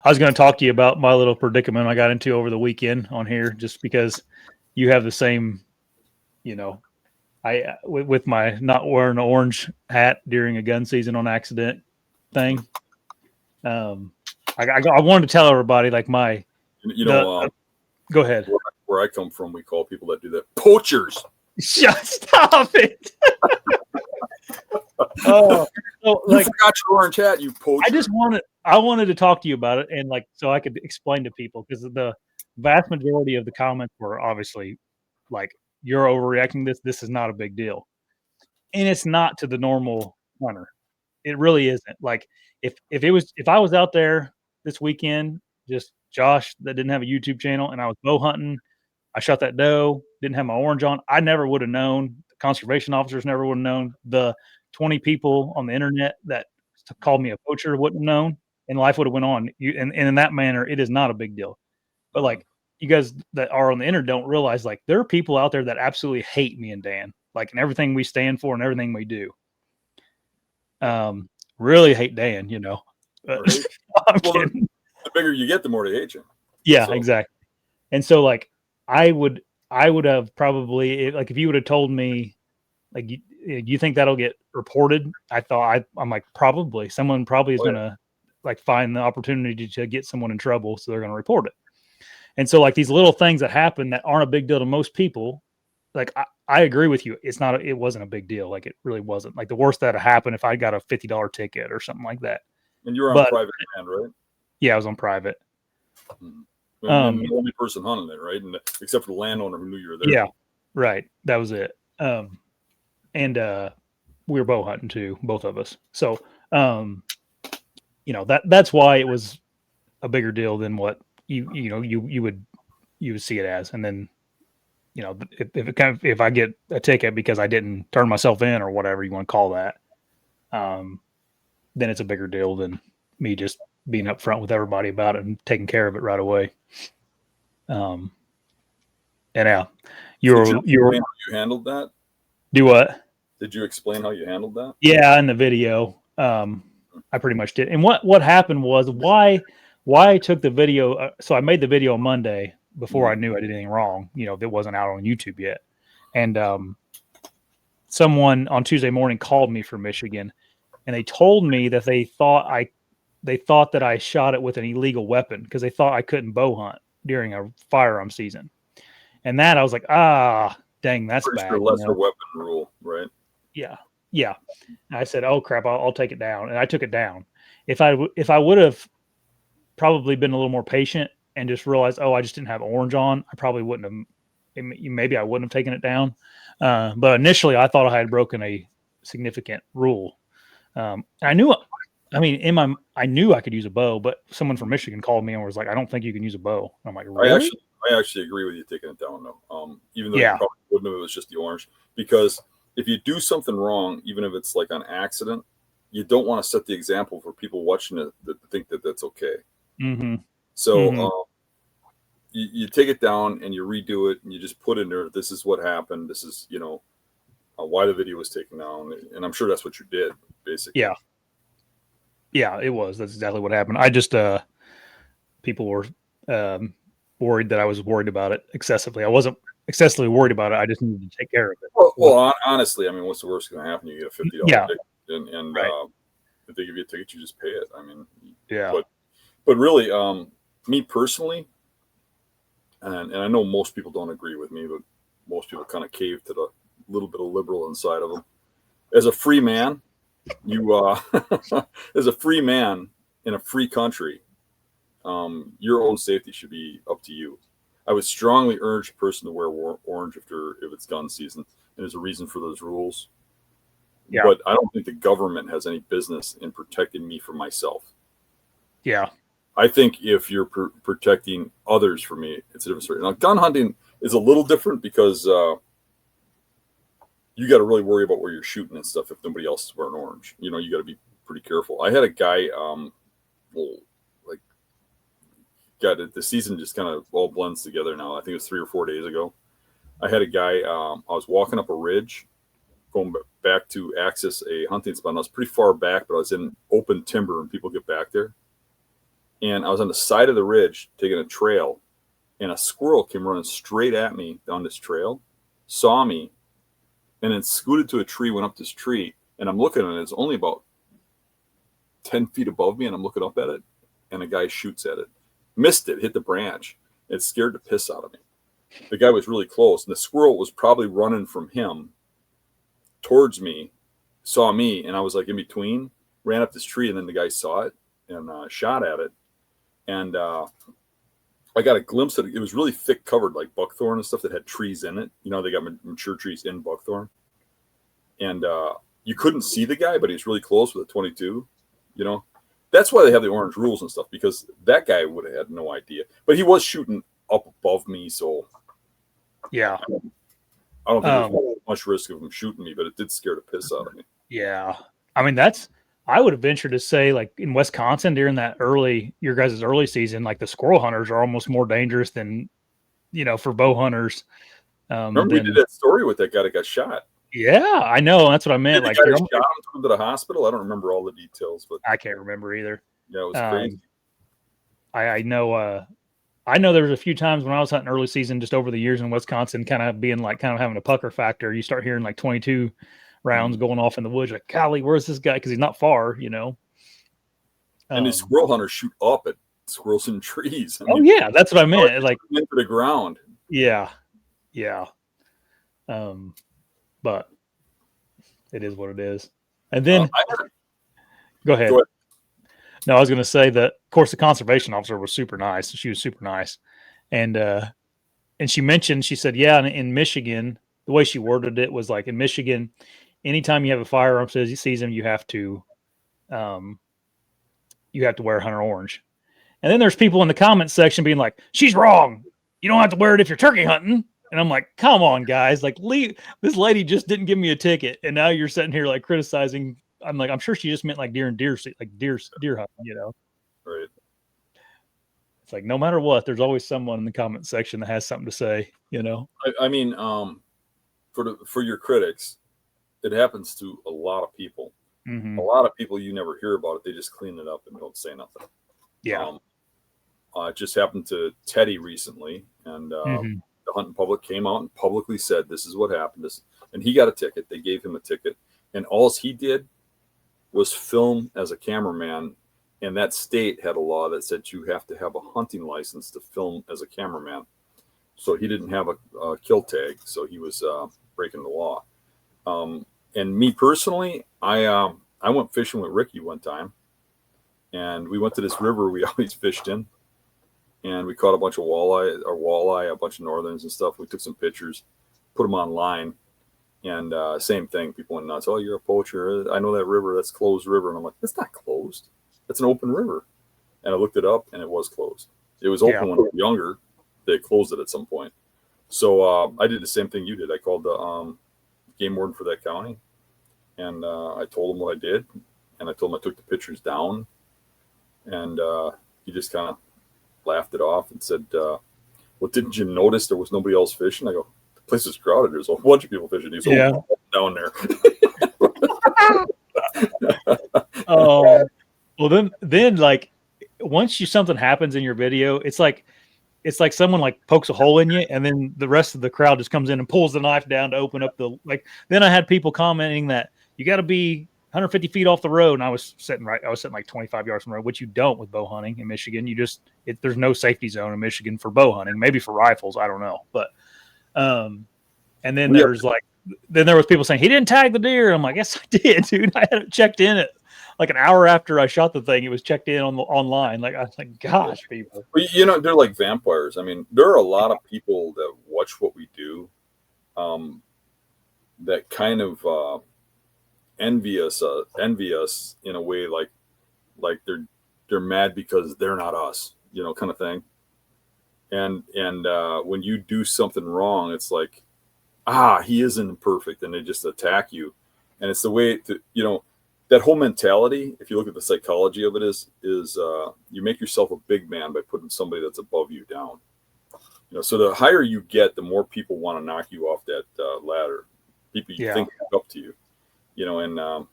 I was going to talk to you about my little predicament I got into over the weekend on here, just because you have the same, with my not wearing an orange hat during a gun season on accident thing. I wanted to tell everybody like go ahead. Where I come from, we call people that do that poachers. Stop it. Oh, so, you forgot your orange hat, you poacher. I wanted to talk to you about it, and so I could explain to people, because the vast majority of the comments were obviously like, you're overreacting. This is not a big deal. And it's not to the normal hunter. It really isn't. Like if I was out there this weekend, just Josh that didn't have a YouTube channel, and I was bow hunting, I shot that doe, didn't have my orange on, I never would have known. The conservation officers never would have known. The 20 people on the internet that called me a poacher wouldn't have known, and life would have went on. And in that manner, it is not a big deal. But like, you guys that are on the internet don't realize, like, there are people out there that absolutely hate me and Dan, like, and everything we stand for and everything we do. Really hate Dan, Right. The bigger you get, the more they hate you. Yeah, exactly. And so, like, I would have probably, like, if you would have told me, like, you think that'll get reported? I'm like, probably. Someone probably is gonna like find the opportunity to get someone in trouble, so they're gonna report it. And so, like, these little things that happen that aren't a big deal to most people, like, I agree with you. It wasn't a big deal. Like, it really wasn't. Like, the worst that happened if I got a $50 ticket or something like that. And you were on private land, right? Yeah, I was on private. The only person hunting it, right? And except for the landowner who knew you were there. Yeah, right. That was it. And we were bow hunting too, both of us. So, that's why it was a bigger deal than what you would see it as. And then, if I get a ticket because I didn't turn myself in or whatever you want to call that, then it's a bigger deal than me just being upfront with everybody about it and taking care of it right away. And yeah, you handled that. Do what? Did you explain how you handled that? Yeah, in the video, I pretty much did. And what happened was why I took the video. So I made the video on Monday before I knew I did anything wrong. That wasn't out on YouTube yet. And someone on Tuesday morning called me from Michigan, and they told me that they thought that I shot it with an illegal weapon because they thought I couldn't bow hunt during a firearm season. And that I was like, dang, that's bad. Sure, lesser weapon rule, right? Yeah. I said, oh crap, I'll take it down, and I took it down. If I would have probably been a little more patient and just realized, I just didn't have orange on, I probably wouldn't have. Maybe I wouldn't have taken it down. But initially, I thought I had broken a significant rule. I knew I could use a bow, but someone from Michigan called me and was like, I don't think you can use a bow. And I'm like, really? I actually agree with you taking it down, though. Even though you probably wouldn't have, it was just the orange. Because if you do something wrong, even if it's like on accident, you don't want to set the example for people watching it that think that that's okay. Mm-hmm. So you take it down and you redo it and you just put in there, this is what happened. This is, why the video was taken down. And I'm sure that's what you did, basically. Yeah. Yeah, it was. That's exactly what happened. I just, people were worried that I was worried about it excessively. I wasn't excessively worried about it. I just needed to take care of it. Well, honestly, I mean, what's the worst going to happen? You get a $50 ticket, and right. If they give you a ticket, you just pay it. I mean, yeah. But really, me personally, and I know most people don't agree with me, but most people kind of cave to the little bit of liberal inside of them. As a free man, as a free man in a free country, your own safety should be up to you. I would strongly urge a person to wear orange if it's gun season, and there's a reason for those rules. Yeah. But I don't think the government has any business in protecting me from myself. Yeah. I think if you're protecting others from me, it's a different story. Now, gun hunting is a little different because you got to really worry about where you're shooting and stuff if nobody else is wearing orange. You got to be pretty careful. I had a guy, the season just kind of all blends together now. I think it was 3 or 4 days ago. I had a guy, I was walking up a ridge, going back to access a hunting spot. And I was pretty far back, but I was in open timber and people get back there. and I was on the side of the ridge taking a trail, and a squirrel came running straight at me down this trail, saw me, and then scooted to a tree, went up this tree, and I'm looking at it. It's only about 10 feet above me, and I'm looking up at it, and a guy shoots at it. Missed it, hit the branch. It scared the piss out of me. The guy was really close, and the squirrel was probably running from him towards me, saw me, and I was like in between, ran up this tree, and then the guy saw it and shot at it. And I got a glimpse of it. It was really thick covered, like buckthorn and stuff that had trees in it. You know, they got mature trees in buckthorn. And you couldn't see the guy, but he was really close with a 22. You know, that's why they have the orange rules and stuff, because that guy would have had no idea. But he was shooting up above me, so yeah. I don't think there's much risk of him shooting me, but it did scare the piss out of me. Yeah. I mean, I would have ventured to say, like in Wisconsin during that your guys' early season, like the squirrel hunters are almost more dangerous than, you know, for bow hunters. Remember we did that story with that guy that got shot? Yeah, I know. That's what I meant. Like, shot him, took him to the hospital. I don't remember all the details, but I can't remember either. Yeah, it was crazy. I know. I know there was a few times when I was hunting early season, just over the years in Wisconsin, kind of having a pucker factor. You start hearing like 22 rounds going off in the woods. Like, golly, where's this guy? Because he's not far, you know. And these squirrel hunters shoot up at squirrels in trees. I mean, yeah, that's what I meant. Like into the ground. Yeah. But it is what it is. And then go ahead. No, I was going to say that, of course, the conservation officer was super nice. She was super nice. And she said, yeah, in Michigan, the way she worded it was like, in Michigan, anytime you have a firearm season, you have to wear hunter orange. And then there's people in the comments section being like, she's wrong. You don't have to wear it if you're turkey hunting. And I'm like, come on, guys. Like, this lady just didn't give me a ticket. And now you're sitting here like criticizing. I'm like, I'm sure she just meant like deer hunting, you know? Right. It's like, no matter what, there's always someone in the comment section that has something to say, you know? I mean, for your critics, it happens to a lot of people. Mm-hmm. A lot of people, you never hear about it. They just clean it up and don't say nothing. Yeah. It just happened to Teddy recently, and the hunting public came out and publicly said, this is what happened. And he got a ticket. They gave him a ticket. And all he did was film as a cameraman. And that state had a law that said you have to have a hunting license to film as a cameraman. So he didn't have a kill tag. So he was breaking the law. And me personally, I went fishing with Ricky one time. And we went to this river we always fished in. And we caught a bunch of walleye, a bunch of northerns and stuff. We took some pictures, put them online. And same thing. People went nuts. Oh, you're a poacher. I know that river. That's closed river. And I'm like, it's not closed. It's an open river. And I looked it up, and it was closed. It was open when I was younger. They closed it at some point. So I did the same thing you did. I called the game warden for that county, and I told him what I did. And I told him I took the pictures down. And he just kind of laughed it off and said, well, didn't you notice there was nobody else fishing? I go, the place is crowded. There's a bunch of people fishing. He's down there. Well, then like once something happens in your video, it's like someone like pokes a hole in you, and then the rest of the crowd just comes in and pulls the knife down to open up then I had people commenting that you got to be 150 feet off the road, and I was sitting like 25 yards from the road, which you don't with bow hunting in Michigan. There's no safety zone in Michigan for bow hunting, maybe for rifles, I don't know. But and then there was people saying he didn't tag the deer. I'm like, yes, I did, dude. I had it checked in at like an hour after I shot the thing. It was checked in online. Like, I was like, gosh, people. But, you know, they're like vampires. I mean, there are a lot of people that watch what we do that kind of envy us in a way, like they're mad because they're not us, you know, kind of thing. And when you do something wrong, it's like, he isn't perfect, and they just attack you. And it's the way to, you know, that whole mentality, if you look at the psychology of it, is you make yourself a big man by putting somebody that's above you down. You know, so the higher you get, the more people want to knock you off that ladder. People you think look up to you, you know, and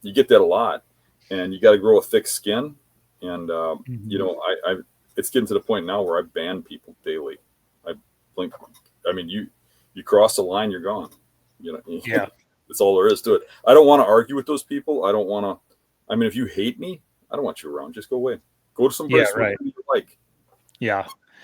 you get that a lot. And you got to grow a thick skin. And Mhm. you know, it's getting to the point now where I ban people daily. I blink. I mean, you cross the line, you're gone. You know, Yeah. that's all there is to it. I don't want to argue with those people. I don't want to. I mean, if you hate me, I don't want you around. Just go away. Go to some Yeah, place where right. you like. Yeah.